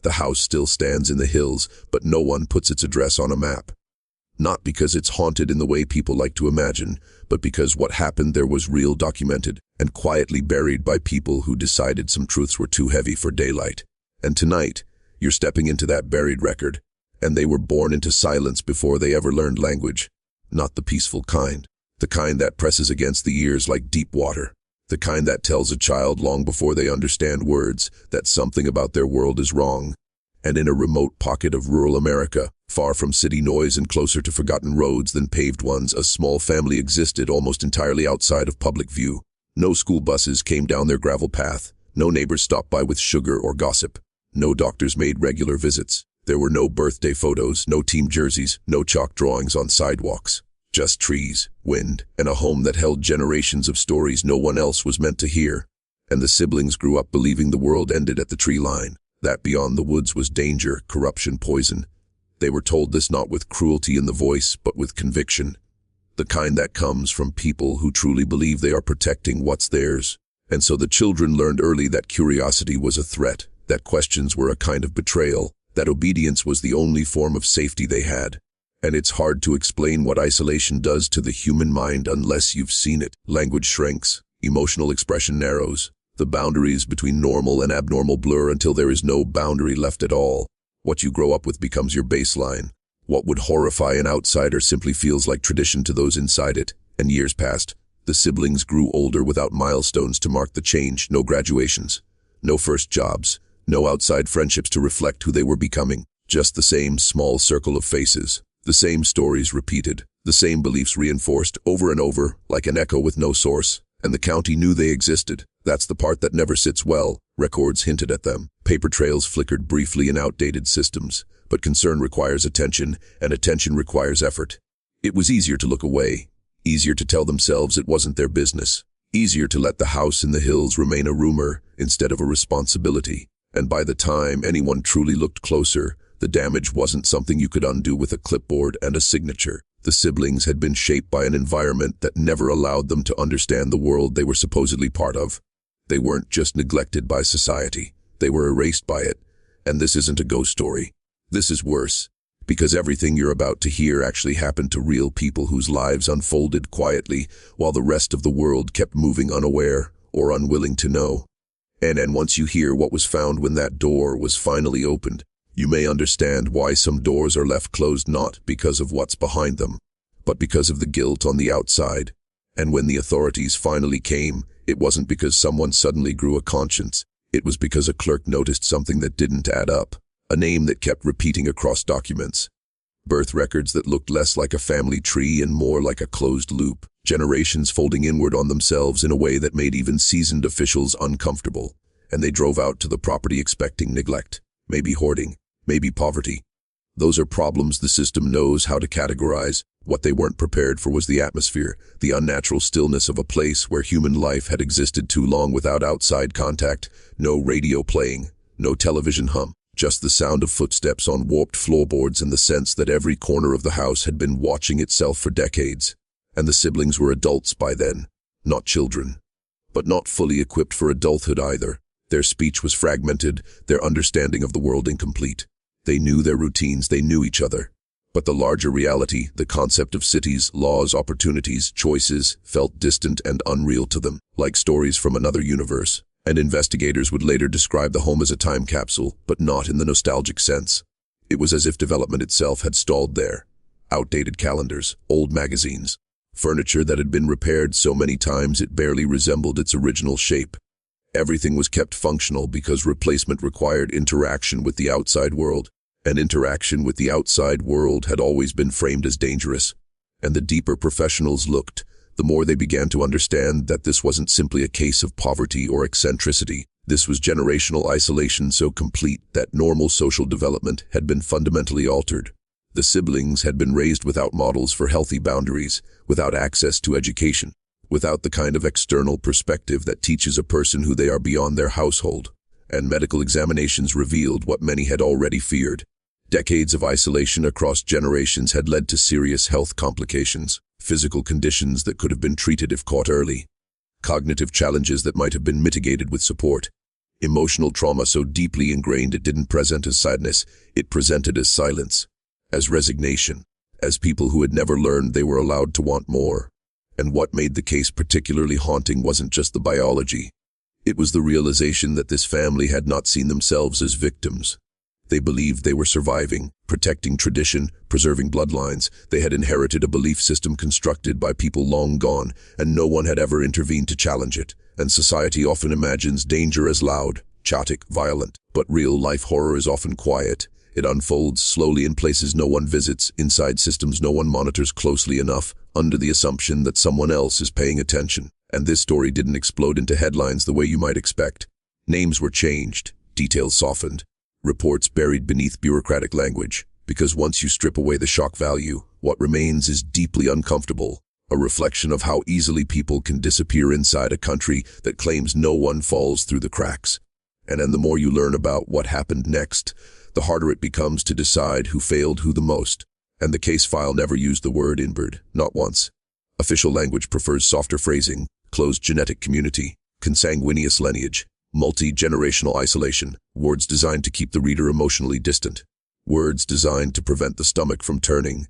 The house still stands in the hills, but no one puts its address on a map. Not because it's haunted in the way people like to imagine, but because what happened there was real, documented, and quietly buried by people who decided some truths were too heavy for daylight. And tonight, you're stepping into that buried record, and they were born into silence before they ever learned language. Not the peaceful kind. The kind that presses against the ears like deep water. The kind that tells a child long before they understand words that something about their world is wrong. And in a remote pocket of rural America, far from city noise and closer to forgotten roads than paved ones, a small family existed almost entirely outside of public view. No school buses came down their gravel path. No neighbors stopped by with sugar or gossip. No doctors made regular visits. There were no birthday photos, no team jerseys, no chalk drawings on sidewalks. Just trees, wind, and a home that held generations of stories no one else was meant to hear. And the siblings grew up believing the world ended at the tree line, that beyond the woods was danger, corruption, poison. They were told this not with cruelty in the voice, but with conviction. The kind that comes from people who truly believe they are protecting what's theirs. And so the children learned early that curiosity was a threat, that questions were a kind of betrayal, that obedience was the only form of safety they had. And it's hard to explain what isolation does to the human mind unless you've seen it. Language shrinks, emotional expression narrows, the boundaries between normal and abnormal blur until there is no boundary left at all. What you grow up with becomes your baseline. What would horrify an outsider simply feels like tradition to those inside it. And years passed. The siblings grew older without milestones to mark the change, no graduations, no first jobs, no outside friendships to reflect who they were becoming. Just the same small circle of faces. The same stories repeated, the same beliefs reinforced over and over, like an echo with no source. And the county knew they existed. That's the part that never sits well. Records hinted at them. Paper trails flickered briefly in outdated systems. But concern requires attention, and attention requires effort. It was easier to look away. Easier to tell themselves it wasn't their business. Easier to let the house in the hills remain a rumor instead of a responsibility. And by the time anyone truly looked closer, the damage wasn't something you could undo with a clipboard and a signature. The siblings had been shaped by an environment that never allowed them to understand the world they were supposedly part of. They weren't just neglected by society. They were erased by it. And this isn't a ghost story. This is worse. Because everything you're about to hear actually happened to real people whose lives unfolded quietly while the rest of the world kept moving unaware or unwilling to know. And once you hear what was found when that door was finally opened, you may understand why some doors are left closed not because of what's behind them, but because of the guilt on the outside. And when the authorities finally came, it wasn't because someone suddenly grew a conscience. It was because a clerk noticed something that didn't add up. A name that kept repeating across documents. Birth records that looked less like a family tree and more like a closed loop. Generations folding inward on themselves in a way that made even seasoned officials uncomfortable. And they drove out to the property expecting neglect, maybe hoarding, maybe poverty. Those are problems the system knows how to categorize. What they weren't prepared for was the atmosphere, the unnatural stillness of a place where human life had existed too long without outside contact, no radio playing, no television hum. Just the sound of footsteps on warped floorboards and the sense that every corner of the house had been watching itself for decades. And the siblings were adults by then, not children. But not fully equipped for adulthood either. Their speech was fragmented, their understanding of the world incomplete. They knew their routines, they knew each other. But the larger reality, the concept of cities, laws, opportunities, choices, felt distant and unreal to them, like stories from another universe. And investigators would later describe the home as a time capsule, but not in the nostalgic sense. It was as if development itself had stalled there. Outdated calendars, old magazines, furniture that had been repaired so many times it barely resembled its original shape. Everything was kept functional because replacement required interaction with the outside world, and interaction with the outside world had always been framed as dangerous. And the deeper professionals looked, the more they began to understand that this wasn't simply a case of poverty or eccentricity. This was generational isolation so complete that normal social development had been fundamentally altered. The siblings had been raised without models for healthy boundaries, without access to education, without the kind of external perspective that teaches a person who they are beyond their household. And medical examinations revealed what many had already feared. Decades of isolation across generations had led to serious health complications. Physical conditions that could have been treated if caught early, cognitive challenges that might have been mitigated with support, Emotional trauma so deeply ingrained it didn't present as sadness, it presented as silence, as resignation, as people who had never learned they were allowed to want more. And what made the case particularly haunting wasn't just the biology. It was the realization that this family had not seen themselves as victims. They believed they were surviving, protecting tradition, preserving bloodlines. They had inherited a belief system constructed by people long gone, and no one had ever intervened to challenge it. And society often imagines danger as loud, chaotic, violent. But real-life horror is often quiet. It unfolds slowly in places no one visits, inside systems no one monitors closely enough, under the assumption that someone else is paying attention. And this story didn't explode into headlines the way you might expect. Names were changed, details softened, reports buried beneath bureaucratic language. Because once you strip away the shock value, what remains is deeply uncomfortable. A reflection of how easily people can disappear inside a country that claims no one falls through the cracks. And then the more you learn about what happened next, the harder it becomes to decide who failed who the most. And the case file never used the word inbred, not once. Official language prefers softer phrasing, closed genetic community, consanguineous lineage, multi-generational isolation, words designed to keep the reader emotionally distant, words designed to prevent the stomach from turning.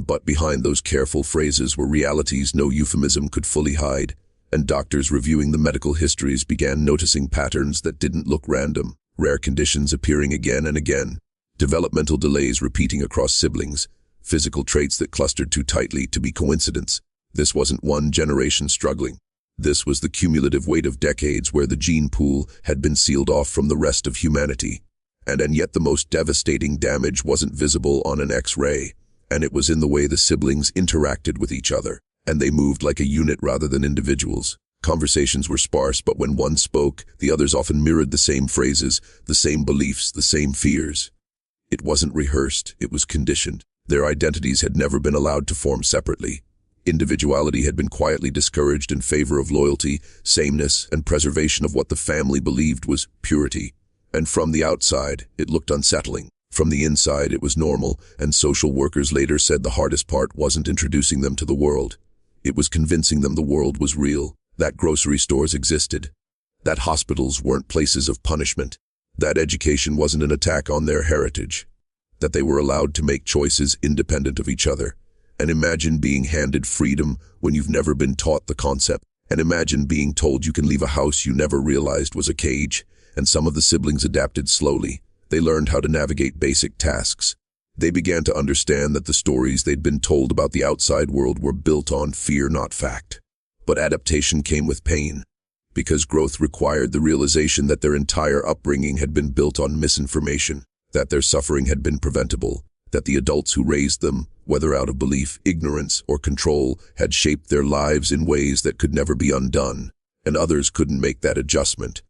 But behind those careful phrases were realities no euphemism could fully hide, and doctors reviewing the medical histories began noticing patterns that didn't look random, rare conditions appearing again and again, developmental delays repeating across siblings, physical traits that clustered too tightly to be coincidence. This wasn't one generation struggling. This was the cumulative weight of decades where the gene pool had been sealed off from the rest of humanity. And yet the most devastating damage wasn't visible on an X-ray, and it was in the way the siblings interacted with each other, and they moved like a unit rather than individuals. Conversations were sparse, but when one spoke, the others often mirrored the same phrases, the same beliefs, the same fears. It wasn't rehearsed, it was conditioned. Their identities had never been allowed to form separately. Individuality had been quietly discouraged in favor of loyalty, sameness, and preservation of what the family believed was purity. And from the outside, it looked unsettling. From the inside, it was normal, and social workers later said the hardest part wasn't introducing them to the world. It was convincing them the world was real, that grocery stores existed, that hospitals weren't places of punishment, that education wasn't an attack on their heritage, that they were allowed to make choices independent of each other. And imagine being handed freedom when you've never been taught the concept. And imagine being told you can leave a house you never realized was a cage. And some of the siblings adapted slowly. They learned how to navigate basic tasks. They began to understand that the stories they'd been told about the outside world were built on fear, not fact. But adaptation came with pain, because growth required the realization that their entire upbringing had been built on misinformation, that their suffering had been preventable, that the adults who raised them, whether out of belief, ignorance, or control, had shaped their lives in ways that could never be undone, and others couldn't make that adjustment.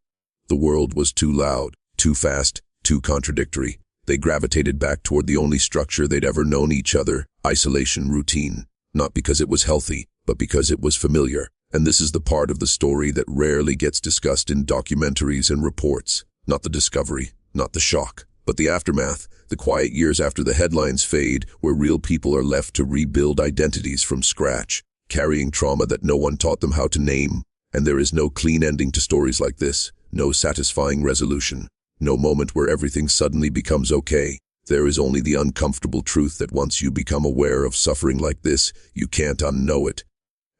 The world was too loud, too fast, too contradictory. They gravitated back toward the only structure they'd ever known each other, isolation, routine, not because it was healthy, but because it was familiar. And this is the part of the story that rarely gets discussed in documentaries and reports. Not the discovery, not the shock, but the aftermath, the quiet years after the headlines fade, where real people are left to rebuild identities from scratch, carrying trauma that no one taught them how to name. And there is no clean ending to stories like this, no satisfying resolution, no moment where everything suddenly becomes okay. There is only the uncomfortable truth that once you become aware of suffering like this, you can't unknow it.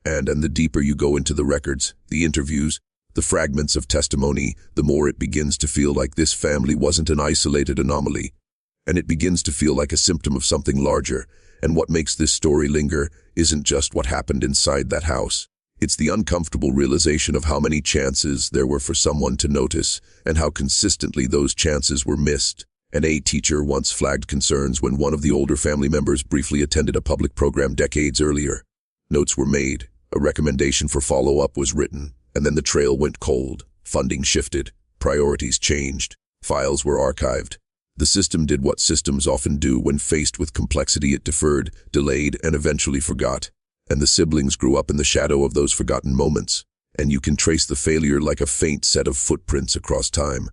And the deeper you go into the records, the interviews, the fragments of testimony, the more it begins to feel like this family wasn't an isolated anomaly. And it begins to feel like a symptom of something larger. And what makes this story linger isn't just what happened inside that house. It's the uncomfortable realization of how many chances there were for someone to notice, and how consistently those chances were missed. A teacher once flagged concerns when one of the older family members briefly attended a public program decades earlier. Notes were made, a recommendation for follow-up was written, and then the trail went cold. Funding shifted, priorities changed, files were archived. The system did what systems often do when faced with complexity. It deferred, delayed, and eventually forgot. And the siblings grew up in the shadow of those forgotten moments. And you can trace the failure like a faint set of footprints across time.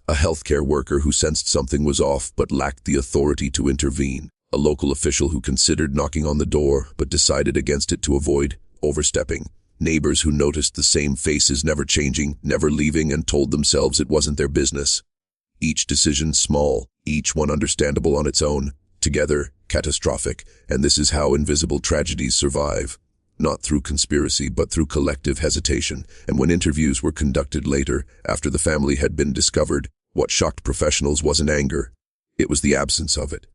A healthcare worker who sensed something was off but lacked the authority to intervene. A local official who considered knocking on the door but decided against it to avoid overstepping. Neighbors who noticed the same faces never changing, never leaving, and told themselves it wasn't their business. Each decision small, each one understandable on its own, together catastrophic, and this is how invisible tragedies survive. Not through conspiracy, but through collective hesitation. And when interviews were conducted later, after the family had been discovered, what shocked professionals wasn't anger. It was the absence of it.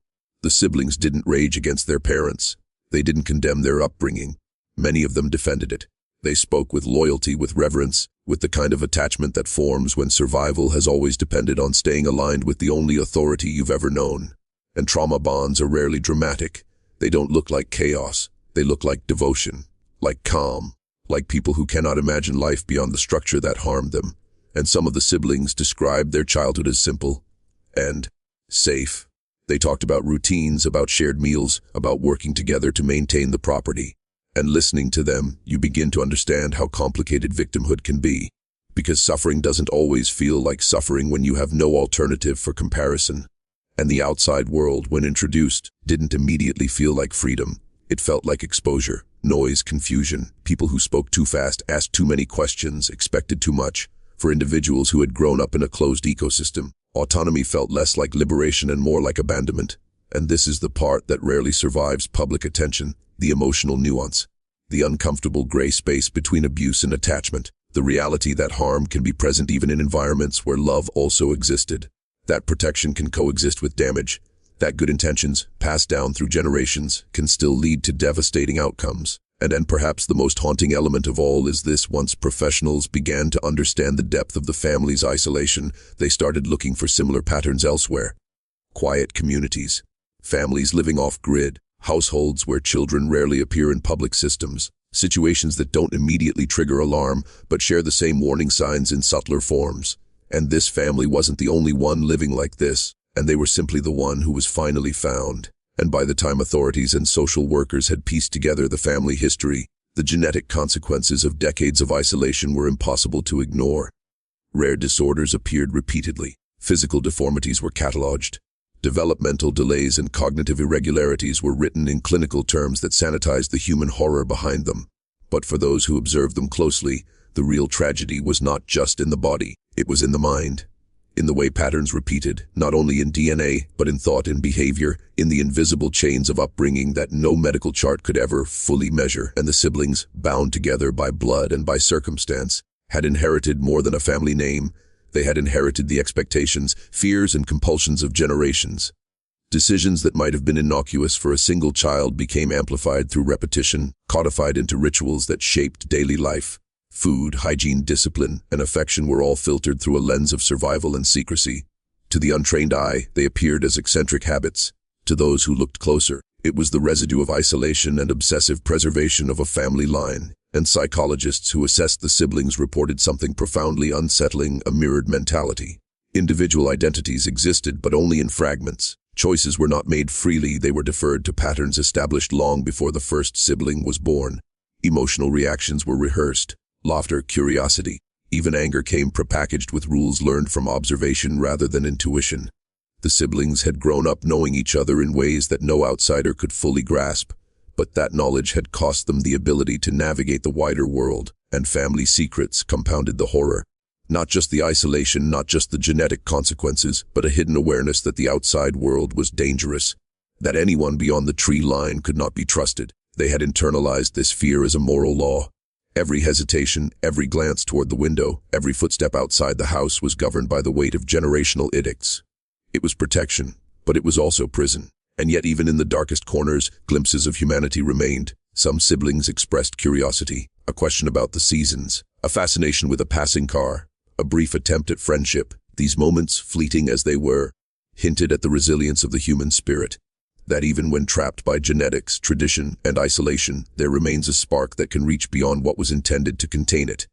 The siblings didn't rage against their parents. They didn't condemn their upbringing. Many of them defended it. They spoke with loyalty, with reverence, with the kind of attachment that forms when survival has always depended on staying aligned with the only authority you've ever known. And trauma bonds are rarely dramatic. They don't look like chaos. They look like devotion, like calm, like people who cannot imagine life beyond the structure that harmed them. And some of the siblings described their childhood as simple and safe. They talked about routines, about shared meals, about working together to maintain the property. And listening to them, you begin to understand how complicated victimhood can be. Because suffering doesn't always feel like suffering when you have no alternative for comparison. And the outside world, when introduced, didn't immediately feel like freedom. It felt like exposure, noise, confusion, people who spoke too fast, asked too many questions, expected too much. For individuals who had grown up in a closed ecosystem, autonomy felt less like liberation and more like abandonment. And this is the part that rarely survives public attention, the emotional nuance, the uncomfortable gray space between abuse and attachment, the reality that harm can be present even in environments where love also existed, that protection can coexist with damage, that good intentions, passed down through generations, can still lead to devastating outcomes. And perhaps the most haunting element of all is this: once professionals began to understand the depth of the family's isolation, they started looking for similar patterns elsewhere. Quiet communities, families living off-grid, households where children rarely appear in public systems, situations that don't immediately trigger alarm but share the same warning signs in subtler forms. And this family wasn't the only one living like this, and they were simply the one who was finally found. And by the time authorities and social workers had pieced together the family history, the genetic consequences of decades of isolation were impossible to ignore. Rare disorders appeared repeatedly. Physical deformities were catalogued. Developmental delays and cognitive irregularities were written in clinical terms that sanitized the human horror behind them. But for those who observed them closely, the real tragedy was not just in the body, it was in the mind. In the way patterns repeated, not only in DNA, but in thought and behavior, in the invisible chains of upbringing that no medical chart could ever fully measure. And the siblings, bound together by blood and by circumstance, had inherited more than a family name. They had inherited the expectations, fears, and compulsions of generations. Decisions that might have been innocuous for a single child became amplified through repetition, codified into rituals that shaped daily life. Food, hygiene, discipline, and affection were all filtered through a lens of survival and secrecy. To the untrained eye, they appeared as eccentric habits. To those who looked closer, it was the residue of isolation and obsessive preservation of a family line. And psychologists who assessed the siblings reported something profoundly unsettling: a mirrored mentality. Individual identities existed, but only in fragments. Choices were not made freely, they were deferred to patterns established long before the first sibling was born. Emotional reactions were rehearsed. Laughter, curiosity, even anger came prepackaged with rules learned from observation rather than intuition. The siblings had grown up knowing each other in ways that no outsider could fully grasp, but that knowledge had cost them the ability to navigate the wider world, and family secrets compounded the horror. Not just the isolation, not just the genetic consequences, but a hidden awareness that the outside world was dangerous, that anyone beyond the tree line could not be trusted. They had internalized this fear as a moral law. Every hesitation, every glance toward the window, every footstep outside the house was governed by the weight of generational edicts. It was protection, but it was also prison. And yet even in the darkest corners, glimpses of humanity remained. Some siblings expressed curiosity, a question about the seasons, a fascination with a passing car, a brief attempt at friendship. These moments, fleeting as they were, hinted at the resilience of the human spirit. That even when trapped by genetics, tradition, and isolation, there remains a spark that can reach beyond what was intended to contain it.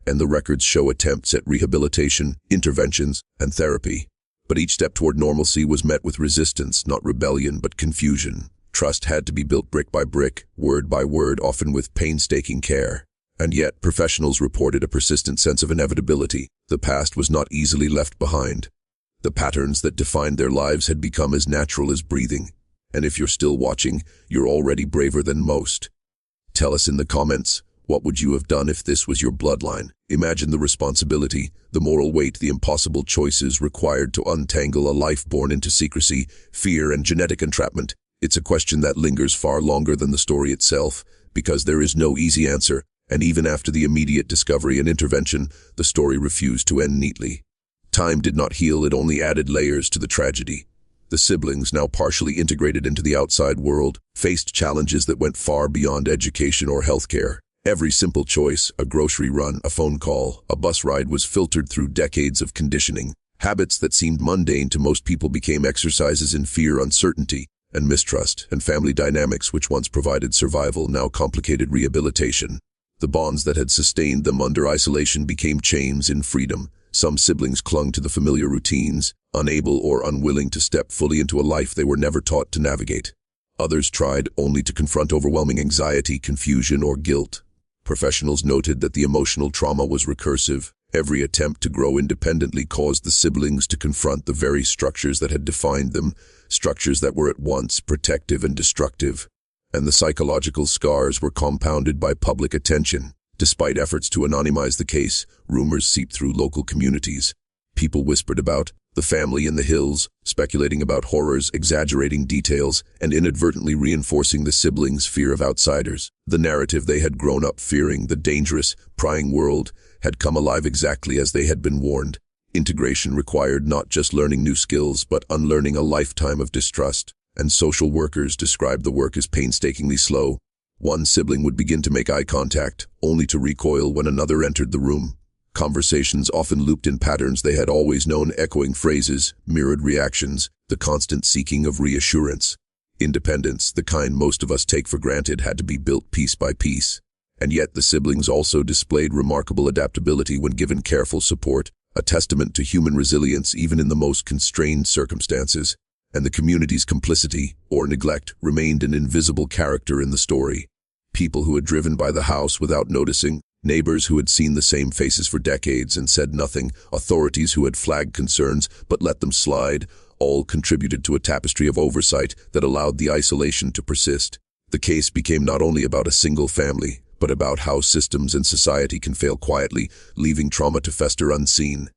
And the records show attempts at rehabilitation, interventions, and therapy. But each step toward normalcy was met with resistance, not rebellion, but confusion. Trust had to be built brick by brick, word by word, often with painstaking care. And yet, professionals reported a persistent sense of inevitability. The past was not easily left behind. The patterns that defined their lives had become as natural as breathing. And if you're still watching, you're already braver than most. Tell us in the comments, What would you have done if this was your bloodline? Imagine the responsibility, the moral weight, the impossible choices required to untangle a life born into secrecy, fear, and genetic entrapment. It's a question that lingers far longer than the story itself, because there is no easy answer, and even after the immediate discovery and intervention, the story refused to end neatly. Time did not heal, it only added layers to the tragedy. The siblings, now partially integrated into the outside world, faced challenges that went far beyond education or healthcare. Every simple choice, a grocery run, a phone call, a bus ride, was filtered through decades of conditioning. Habits that seemed mundane to most people became exercises in fear, uncertainty, and mistrust, and family dynamics which once provided survival now complicated rehabilitation. The bonds that had sustained them under isolation became chains in freedom. Some siblings clung to the familiar routines, unable or unwilling to step fully into a life they were never taught to navigate. Others tried only to confront overwhelming anxiety, confusion, or guilt. Professionals noted that the emotional trauma was recursive. Every attempt to grow independently caused the siblings to confront the very structures that had defined them, structures that were at once protective and destructive. And the psychological scars were compounded by public attention. Despite efforts to anonymize the case, rumors seeped through local communities. People whispered about the family in the hills, speculating about horrors, exaggerating details, and inadvertently reinforcing the siblings' fear of outsiders. The narrative they had grown up fearing, the dangerous, prying world, had come alive exactly as they had been warned. Integration required not just learning new skills, but unlearning a lifetime of distrust, and social workers described the work as painstakingly slow. One sibling would begin to make eye contact, only to recoil when another entered the room. Conversations often looped in patterns they had always known, echoing phrases, mirrored reactions, the constant seeking of reassurance. Independence, the kind most of us take for granted, had to be built piece by piece. And yet the siblings also displayed remarkable adaptability when given careful support, a testament to human resilience even in the most constrained circumstances. And the community's complicity, or neglect, remained an invisible character in the story. People who had driven by the house without noticing, neighbors who had seen the same faces for decades and said nothing, authorities who had flagged concerns but let them slide, all contributed to a tapestry of oversight that allowed the isolation to persist. The case became not only about a single family, but about how systems and society can fail quietly, leaving trauma to fester unseen.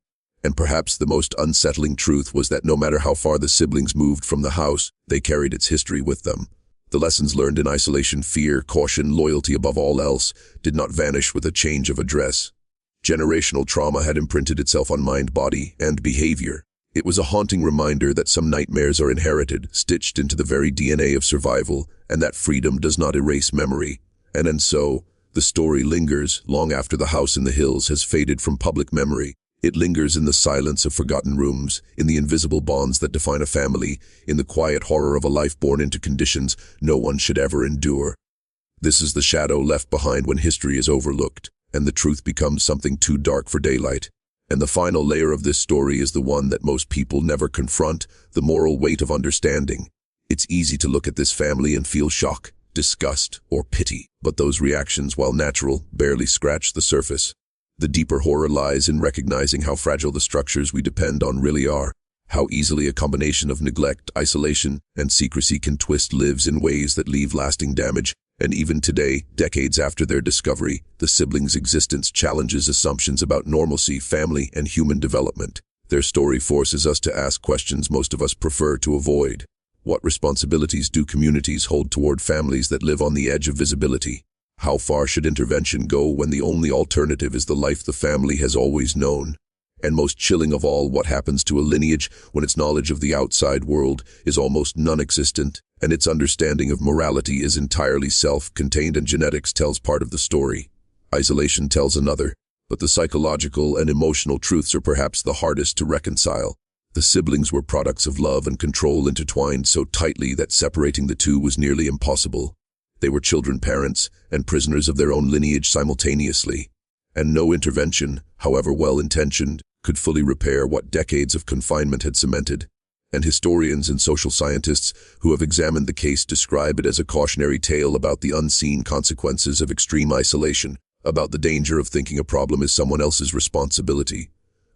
And perhaps the most unsettling truth was that no matter how far the siblings moved from the house, they carried its history with them. The lessons learned in isolation, fear, caution, loyalty above all else, did not vanish with a change of address. Generational trauma had imprinted itself on mind, body, and behavior. It was a haunting reminder that some nightmares are inherited, stitched into the very DNA of survival, and that freedom does not erase memory. And so, the story lingers long after the house in the hills has faded from public memory. It lingers in the silence of forgotten rooms, in the invisible bonds that define a family, in the quiet horror of a life born into conditions no one should ever endure. This is the shadow left behind when history is overlooked, and the truth becomes something too dark for daylight. And the final layer of this story is the one that most people never confront, the moral weight of understanding. It's easy to look at this family and feel shock, disgust, or pity, but those reactions, while natural, barely scratch the surface. The deeper horror lies in recognizing how fragile the structures we depend on really are, how easily a combination of neglect, isolation, and secrecy can twist lives in ways that leave lasting damage. And even today, decades after their discovery, the siblings' existence challenges assumptions about normalcy, family, and human development. Their story forces us to ask questions most of us prefer to avoid. What responsibilities do communities hold toward families that live on the edge of visibility? How far should intervention go when the only alternative is the life the family has always known? And most chilling of all, what happens to a lineage when its knowledge of the outside world is almost non-existent, and its understanding of morality is entirely self-contained, and genetics tells part of the story. Isolation tells another, but the psychological and emotional truths are perhaps the hardest to reconcile. The siblings were products of love and control intertwined so tightly that separating the two was nearly impossible. They were children, parents, and prisoners of their own lineage simultaneously. And no intervention, however well-intentioned, could fully repair what decades of confinement had cemented. And historians and social scientists who have examined the case describe it as a cautionary tale about the unseen consequences of extreme isolation, about the danger of thinking a problem is someone else's responsibility,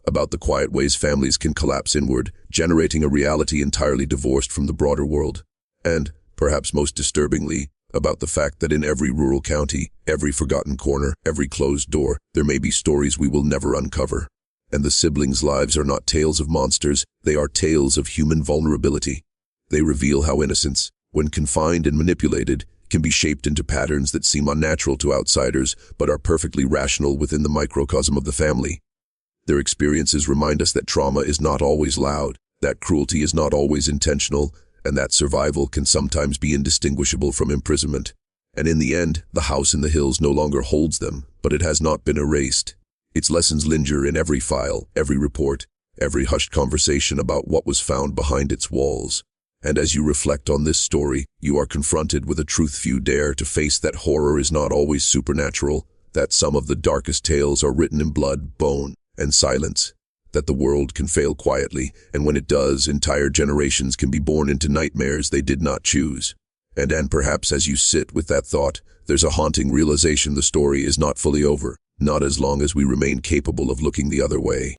about the quiet ways families can collapse inward, generating a reality entirely divorced from the broader world, and, perhaps most disturbingly, about the fact that in every rural county, every forgotten corner, every closed door, there may be stories we will never uncover. And the siblings' lives are not tales of monsters, they are tales of human vulnerability. They reveal how innocence, when confined and manipulated, can be shaped into patterns that seem unnatural to outsiders, but are perfectly rational within the microcosm of the family. Their experiences remind us that trauma is not always loud, that cruelty is not always intentional, and that survival can sometimes be indistinguishable from imprisonment. And in the end, the house in the hills no longer holds them, but it has not been erased. Its lessons linger in every file, every report, every hushed conversation about what was found behind its walls. And as you reflect on this story, you are confronted with a truth few dare to face, that horror is not always supernatural, that some of the darkest tales are written in blood, bone, and silence, that the world can fail quietly, and when it does, entire generations can be born into nightmares they did not choose. And perhaps as you sit with that thought, there's a haunting realization the story is not fully over, not as long as we remain capable of looking the other way.